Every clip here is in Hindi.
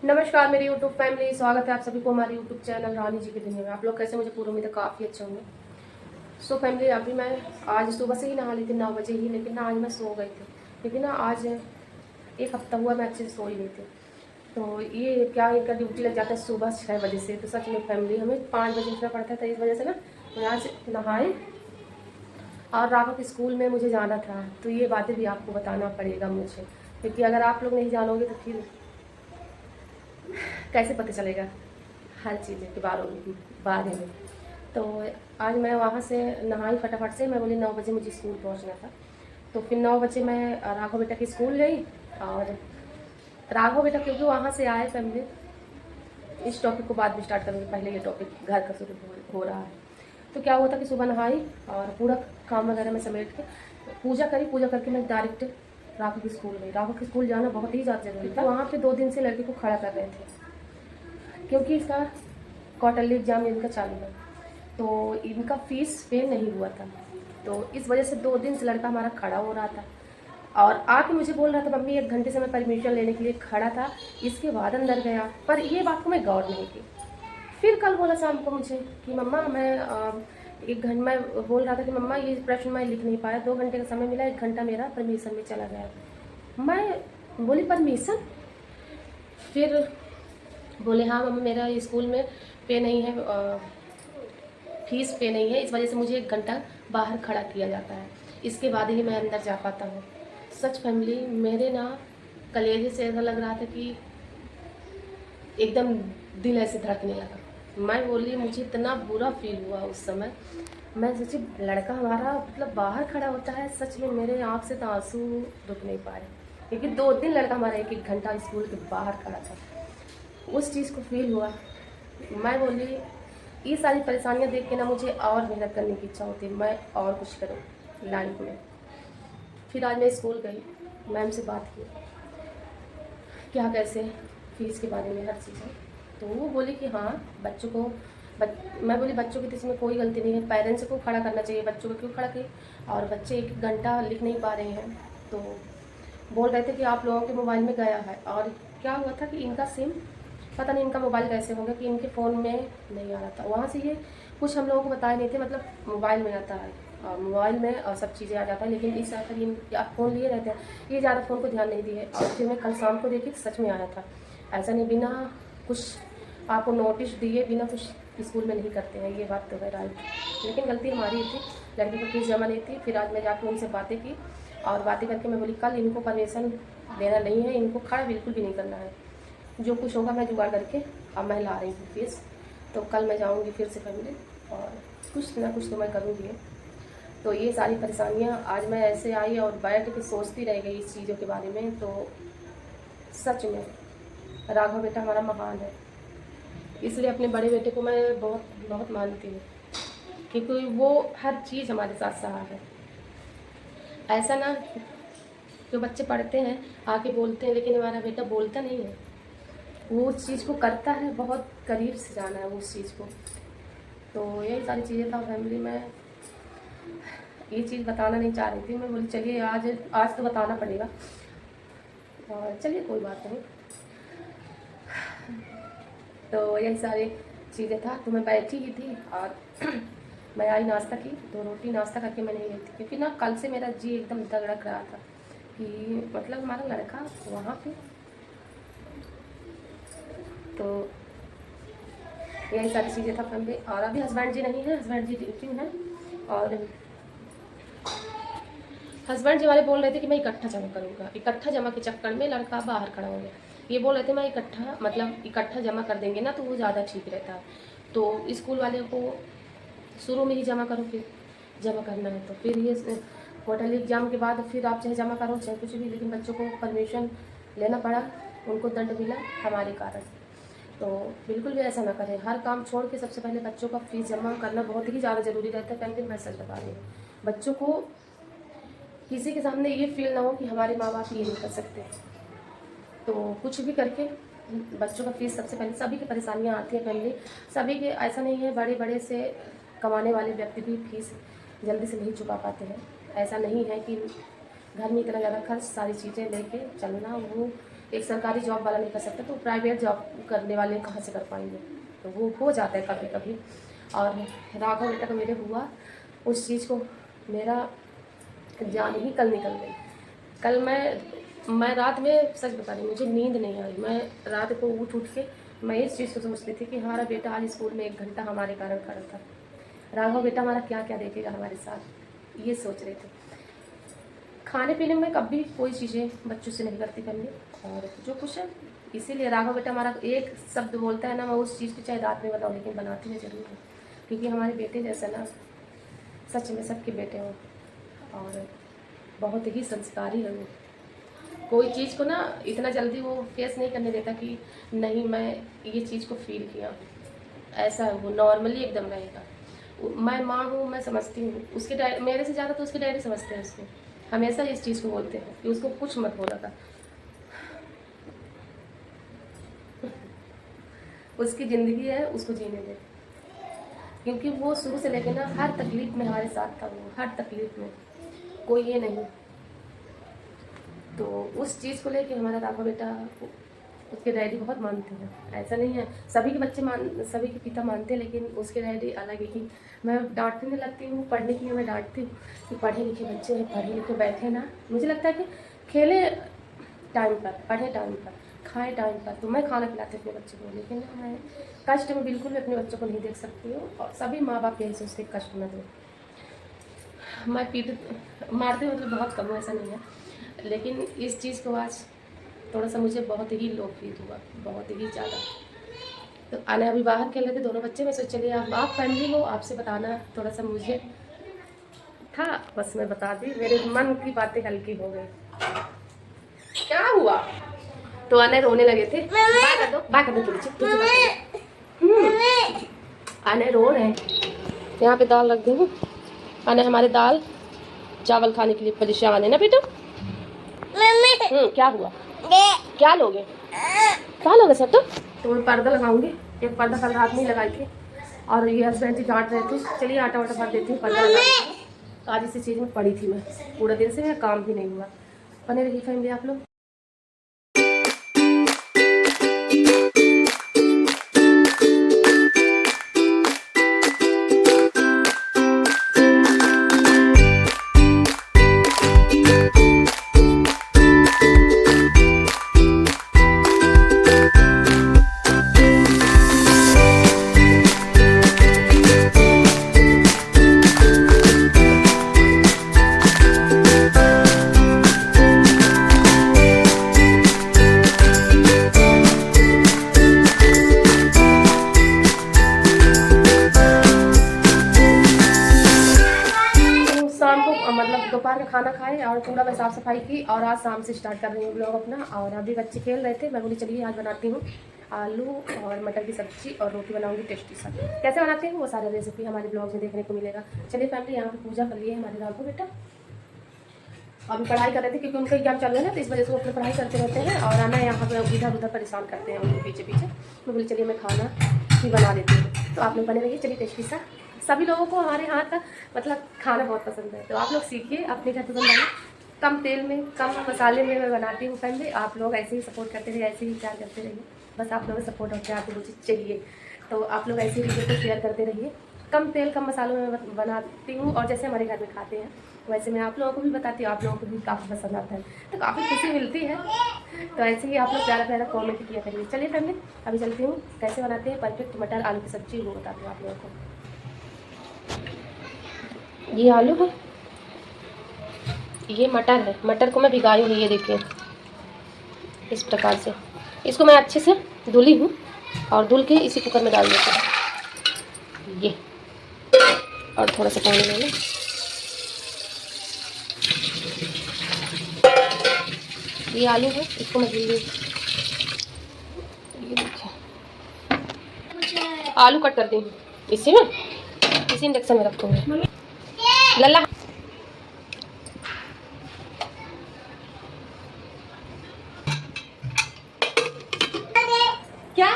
नमस्कार मेरी यूट्यूब फैमिली, स्वागत है आप सभी को हमारे यूट्यूब चैनल रानी जी की दुनिया में। आप लोग कैसे? मुझे पूरी उम्मीद है काफ़ी अच्छे होंगे। सो फैमिली, अभी मैं आज सुबह से ही नहा ली थी 9 बजे ही, लेकिन ना आज मैं सो गई थी क्योंकि ना आज एक हफ्ता हुआ मैं अच्छे से सो ही नहीं थी। तो ये क्या, इनका ड्यूटी लग जाता है सुबह 6 बजे से, तो सच में फैमिली हमें 5 बजे उठना पड़ता है। तो इस वजह से ना मैं आज नहाए और राघव के स्कूल में मुझे जाना था। तो ये बातें भी आपको बताना पड़ेगा मुझे, क्योंकि अगर आप लोग नहीं जानोगे तो फिर कैसे पता चलेगा हर चीज़ के बारे में। तो आज मैं वहाँ से नहाई फटाफट से, मैं बोली 9 बजे मुझे स्कूल पहुँचना था। तो फिर 9 बजे मैं राघव बेटा के स्कूल गई। और राघव बेटा क्योंकि वहाँ से आए फैमिली, इस टॉपिक को बाद में स्टार्ट करूँगी, पहले ये टॉपिक घर का शुरू हो रहा है। तो क्या हुआ था कि सुबह नहाई और पूरा काम वगैरह में समेट के पूजा करी। पूजा करके मैं डायरेक्ट राघव के स्कूल गई। राघव के स्कूल जाना बहुत ही ज़्यादा जरूरी था। वहाँ पे 2 दिन से लड़के को खड़ा कर रहे थे क्योंकि इसका क्वार्टरली एग्जाम इनका चालू है, तो इनका फीस पे नहीं हुआ था। तो इस वजह से 2 दिन से लड़का हमारा खड़ा हो रहा था और आके मुझे बोल रहा था मम्मी 1 घंटे से मैं परमिशन लेने के लिए खड़ा था, इसके बाद अंदर गया। पर ये बात को मैं गौर नहीं की। फिर कल बोला शाम को मुझे कि मम्मा मैं 1 घंटे, मैं बोल रहा था कि मम्मा ये प्रश्न मैं लिख नहीं पाया, 2 घंटे का समय मिला, 1 घंटा मेरा परमिशन में चला गया। मैं बोली परमिशन? फिर बोले हाँ मम्मा मेरा स्कूल में पे नहीं है, फीस पे नहीं है, इस वजह से मुझे 1 घंटा बाहर खड़ा किया जाता है, इसके बाद ही मैं अंदर जा पाता हूँ। सच फैमिली, मेरे ना कलेजे से ऐसा लग रहा था कि एकदम दिल ऐसे धड़कने लगा। मैं बोली मुझे इतना बुरा फील हुआ उस समय। मैं सोची लड़का हमारा मतलब बाहर खड़ा होता है, सच में मेरे आँख से तो आंसू रुक नहीं पाए, क्योंकि 2 दिन लड़का हमारा 1-1 घंटा स्कूल के बाहर खड़ा था। उस चीज़ को फील हुआ। मैं बोली ये सारी परेशानियां देख के ना मुझे और मेहनत करने की इच्छा होती है, मैं और कुछ करूँ लाइफ में। फिर आज मैं स्कूल गई, मैम से बात की क्या कैसे फीस के बारे में हर चीज़ है। तो वो बोली कि हाँ बच्चों को मैं बोली बच्चों की तो इसमें कोई गलती नहीं है, पेरेंट्स को खड़ा करना चाहिए, बच्चों को क्यों खड़ा किए, और बच्चे 1 घंटा लिख नहीं पा रहे हैं। तो बोल रहे थे कि आप लोगों के मोबाइल में गया है। और क्या हुआ था कि इनका सिम, पता नहीं इनका मोबाइल कैसे हो गया कि इनके फ़ोन में नहीं आ रहा था। वहाँ से ये कुछ हम लोगों को बताए नहीं थे, मतलब मोबाइल में आता है और मोबाइल में और सब चीज़ें आ जाता है, लेकिन इस आकर इन आप फ़ोन लिए रहते हैं, ये ज़्यादा फ़ोन को ध्यान नहीं दिए। और फिर मैं कल शाम को देखी सच में आया था। ऐसा नहीं बिना कुछ आपको नोटिस दिए बिना कुछ स्कूल में नहीं करते हैं, ये बात तो है राइट, लेकिन गलती हमारी ही थी, लड़की को फीस जमा नहीं थी। फिर आज मैं जाकर उनसे बातें की और बातें करके मैं बोली कल इनको परमिशन देना नहीं है, इनको खड़ा बिल्कुल भी नहीं करना है, जो कुछ होगा मैं जुगाड़ करके अब मैं ला रही हूँ फीस। तो कल मैं जाऊँगी फिर से फैमिली और कुछ ना कुछ तो मैं करूँगी। तो ये सारी परेशानियाँ आज मैं ऐसे आई और बैठ के सोचती रह गई इस चीज़ों के बारे में। तो सच में राघव बेटा हमारा महान है, इसलिए अपने बड़े बेटे को मैं बहुत बहुत मानती हूँ, क्योंकि वो हर चीज़ हमारे साथ सहा है। ऐसा ना जो बच्चे पढ़ते हैं आके बोलते हैं, लेकिन हमारा बेटा बोलता नहीं है, वो उस चीज़ को करता है, बहुत करीब से जाना है उस चीज़ को। तो यही सारी चीज़ें था फैमिली में, ये चीज़ बताना नहीं चाह रही थी। मैं बोली चलिए आज आज तो बताना पड़ेगा, और चलिए कोई बात नहीं। तो यही सारी चीज़ें था। तो मैं बैठी ही थी और मैं आई नाश्ता की, 2 रोटी नाश्ता करके मैं नहीं गई थी, क्योंकि ना कल से मेरा जी एकदम धड़क रहा था कि मतलब हमारा लड़का वहाँ पे। तो यही सारी चीज़ें था फैमिली। और अभी हस्बैंड जी नहीं है, हस्बैंड जी ड्यूटी में है। और हस्बैंड जी वाले बोल रहे थे कि मैं इकट्ठा जमा करूँगा, इकट्ठा जमा के चक्कर में लड़का बाहर खड़ा हो गया। ये बोल रहे थे मैं इकट्ठा मतलब इकट्ठा जमा कर देंगे ना तो वो ज़्यादा ठीक रहता है। तो स्कूल वाले को शुरू में ही जमा करो, फिर जमा करना है तो फिर ये क्वार्टरली एग्जाम के बाद फिर आप चाहे जमा करो चाहे कुछ भी, लेकिन बच्चों को परमिशन लेना पड़ा, उनको दंड मिला हमारे कारण। तो बिल्कुल भी ऐसा ना करें, हर काम छोड़ के सबसे पहले बच्चों का फीस जमा करना बहुत ही ज़्यादा ज़रूरी रहता है। फैमिली मैं सच बता रही हूँ, बच्चों को किसी के सामने ये फील ना हो कि हमारे माँ बाप ये नहीं कर सकते। तो कुछ भी करके बच्चों का फीस सबसे पहले, सभी की परेशानियाँ आती हैं फैमिली, सभी के, ऐसा नहीं है बड़े बड़े से कमाने वाले व्यक्ति भी फीस जल्दी से नहीं चुका पाते हैं। ऐसा नहीं है कि घर में इतना ज़्यादा खर्च, सारी चीज़ें लेके चलना, वो एक सरकारी जॉब वाला नहीं कर सकता, तो प्राइवेट जॉब करने वाले कहाँ से कर पाएंगे, तो वो हो जाता है कभी कभी। और राघव बेटा का मेरे हुआ, उस चीज़ को मेरा जान ही कल निकल गई। कल मैं रात में सच बता रही, मुझे नींद नहीं आई। मैं रात को उठ के मैं इस चीज़ को सोचती थी कि हमारा बेटा आज स्कूल में 1 घंटा हमारे कारण खड़ा था, राघव बेटा हमारा क्या क्या देखेगा हमारे साथ, ये सोच रहे थे। खाने पीने में कभी कोई चीज़ें बच्चों से नहीं करती करनी, और जो कुछ है इसीलिए राघव बेटा हमारा एक शब्द बोलता है ना, मैं उस चीज़ की चाहे रात में बनाऊँ लेकिन बनाती मैं जरूर हूँ, क्योंकि हमारे बेटे जैसे ना सच में सबके बेटे हों, और बहुत ही संस्कारी है वो। कोई चीज़ को ना इतना जल्दी वो फेस नहीं करने देता कि नहीं मैं ये चीज़ को फील किया, ऐसा वो नॉर्मली एकदम रहेगा। मैं माँ हूँ, मैं समझती हूँ, उसके डैडी मेरे से ज़्यादा तो उसके डैडी समझते हैं उसको, हमेशा इस चीज़ को बोलते हैं कि उसको कुछ मत बोला था, उसकी ज़िंदगी है, उसको जीने दे, क्योंकि वो शुरू से लेकर ना हर तकलीफ़ में हमारे साथ था, वो हर तकलीफ़ में, कोई ये नहीं। तो उस चीज़ को लेके हमारा राघव बेटा उसके डैडी बहुत मानते हैं, ऐसा नहीं है सभी के बच्चे सभी के पिता मानते हैं, लेकिन उसके डैडी अलग ही। मैं डांटने लगती हूँ, पढ़ने के लिए मैं डांटती हूँ कि पढ़े लिखे बच्चे हैं, पढ़े लिखे बैठे ना, मुझे लगता है कि खेले टाइम पर, पढ़े टाइम पर, खाए टाइम पर, तो मैं खाना खिलाती हूँ अपने बच्चे को, लेकिन मैं कष्ट में बिल्कुल भी अपने बच्चों को नहीं देख सकती हूँ, और सभी माँ बाप यही सोचते कष्ट न दो। मैं मारते मतलब बहुत कम, ऐसा नहीं है, लेकिन इस चीज़ को आज थोड़ा सा मुझे बहुत ही लो फील हुआ, बहुत ही ज़्यादा। तो आने अभी बाहर खेल रहे थे दोनों बच्चे, मैं सोच चलिए आप फैमिली हो, आपसे बताना थोड़ा सा मुझे था, बस मैं बता दी, मेरे मन की बातें हल्की हो गई। क्या हुआ? तो आने रोने लगे थे, बाय कर दो आने रो रहे हैं। यहाँ पे दाल रख दूँ, आने हमारे दाल चावल खाने के लिए परेशान है ना बेटा। क्या हुआ? क्या लोगे? क्या लोगे सर? तो मैं पर्दा लगाऊंगी, एक पर्दा कल रात में ही लगाई थी, और ये हस्बैंड जी डांट रहे थे, चलिए आटा वाटा भर देती हूँ, पर्दा लगा। तो आज इसी चीज़ में पड़ी थी मैं, पूरा दिन से मेरा काम भी नहीं हुआ। बने रहिए फैमिली आप लोग। मतलब दोपहर का खाना खाए और पूरा मैं साफ़ सफाई की, और आज शाम से स्टार्ट कर रही हूँ ब्लॉग अपना। और अभी बच्चे खेल रहे थे, मैं बोली चलिए आज बनाती हूँ आलू और मटर की सब्ज़ी और रोटी बनाऊंगी टेस्टी सा। कैसे बनाते हैं वो सारे रेसिपी हमारे ब्लॉग में देखने को मिलेगा। चलिए फैमिली, यहाँ पे पूजा कर लिए हमारे राघव बेटा, अभी पढ़ाई कर रहे थे क्योंकि उनका एग्जाम चल रहा है ना, तो इस वजह से वो अपनी पढ़ाई करते रहते हैं, और आना यहाँ पर इधर उधर परेशान करते हैं उनके पीछे पीछे। मैं बोली चलिए मैं खाना भी बना देती हूँ, तो आप लोग बने रहिए। चलिए टेस्टी सा, सभी लोगों को हमारे हाथ का मतलब खाना बहुत पसंद है, तो आप लोग सीखिए अपने घर पे बनाइए, कम तेल में कम मसाले में मैं बनाती हूँ फैमिली। आप लोग ऐसे ही सपोर्ट करते रहिए, ऐसे ही प्यार करते रहिए, बस आप लोगों का सपोर्ट और प्यार तो मुझे चाहिए। तो आप लोग ऐसे ही वीडियो को शेयर करते रहिए, कम तेल कम मसालों में बनाती हूँ, और जैसे हमारे घर में खाते हैं वैसे मैं आप लोगों को भी बताती हूँ, आप लोगों को भी काफ़ी पसंद आता है, तो काफ़ी खुशी मिलती है। तो ऐसे ही आप लोग प्यारा प्यारा कमेंट किया करिए। चलिए फैमिली, अभी चलती हूँ, कैसे बनाते हैं परफेक्ट मटर आलू की सब्ज़ी वो बताती हूँ आप लोगों को। ये आलू है, ये मटर है, मटर को मैं भिगाई हूँ, ये देखिए इस प्रकार से। इसको मैं अच्छे से धुली हूँ, और धुल के इसी कुकर में डाल देती हूँ, ये, और थोड़ा सा पानी ले लें। ये आलू है, इसको मैं धुल लूँ, ये देखिए आलू कट कर दी हूँ इसी में, इसी इंडक्शन में रखूँगी। लल्ला क्या?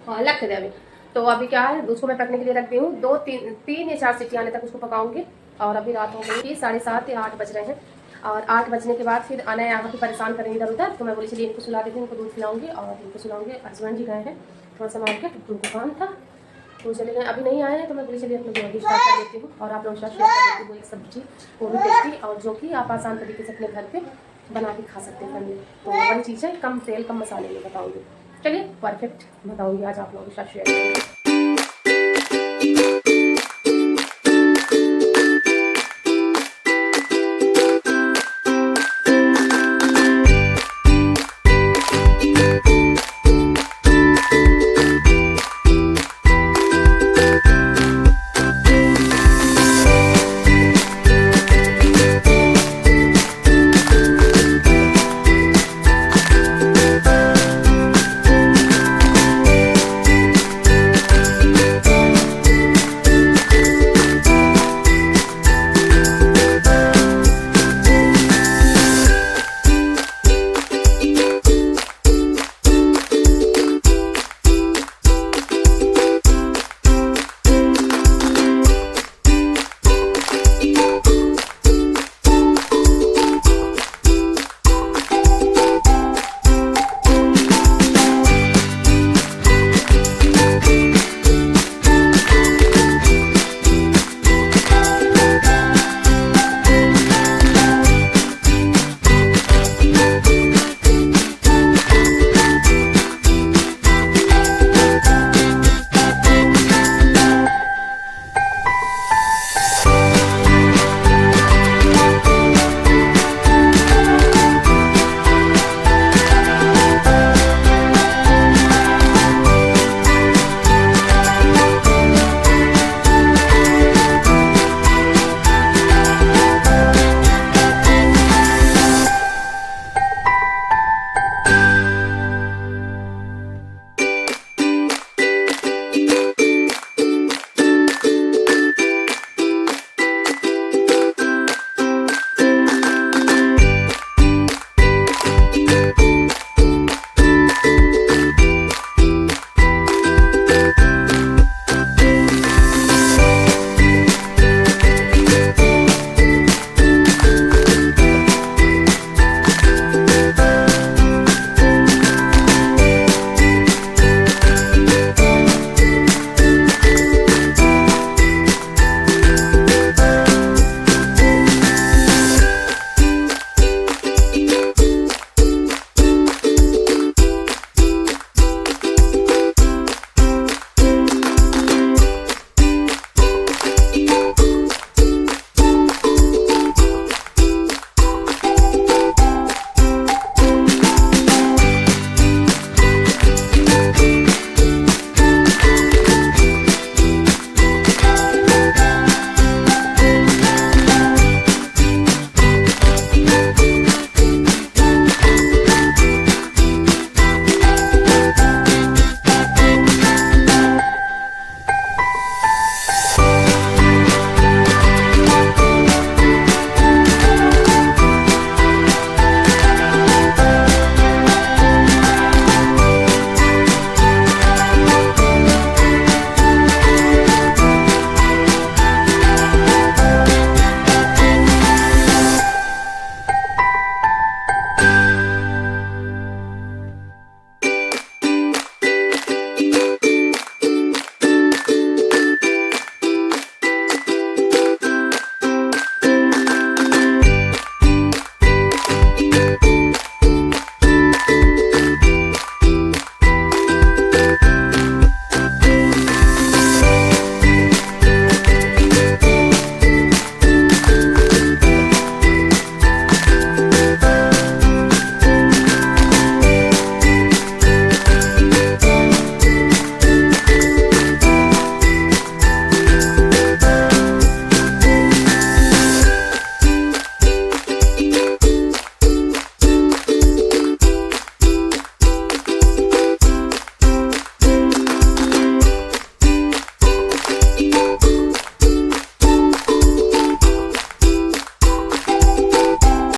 हाँ लग दे अभी। तो अभी क्या है, उसको मैं पकने के लिए रख दी हूँ, 2 3 या 4 सीटी आने तक उसको पकाऊंगी। और अभी रात हो गई 7:30 या 8 बज रहे हैं, और 8 बजने के बाद फिर आना है यहाँ पे परेशान करेंगे इधर उधर, तो मैं बोली चलिए इनको सुला देती हूँ, इनको दूध पिलाऊंगी और इनको सुलाऊंगी। हस्बैंड जी गए हैं थोड़ा सा मार्केट, उनको काम था तो चले गए, अभी नहीं आए हैं, तो मैं बोली चलिए अपना मैगी स्टार्ट कर देती हूँ और आप लोगों के साथ शेयर कर देती हूँ। वो एक सब्जी वो भी टेस्टी और जो कि आप आसान तरीके से अपने घर पे बना के खा सकते हैं फैमिली। तो वही चीज़ है, कम तेल कम मसाले में बताऊँगी। चलिए परफेक्ट बताऊँगी आज आप लोगों के साथ शेयर करूँगी।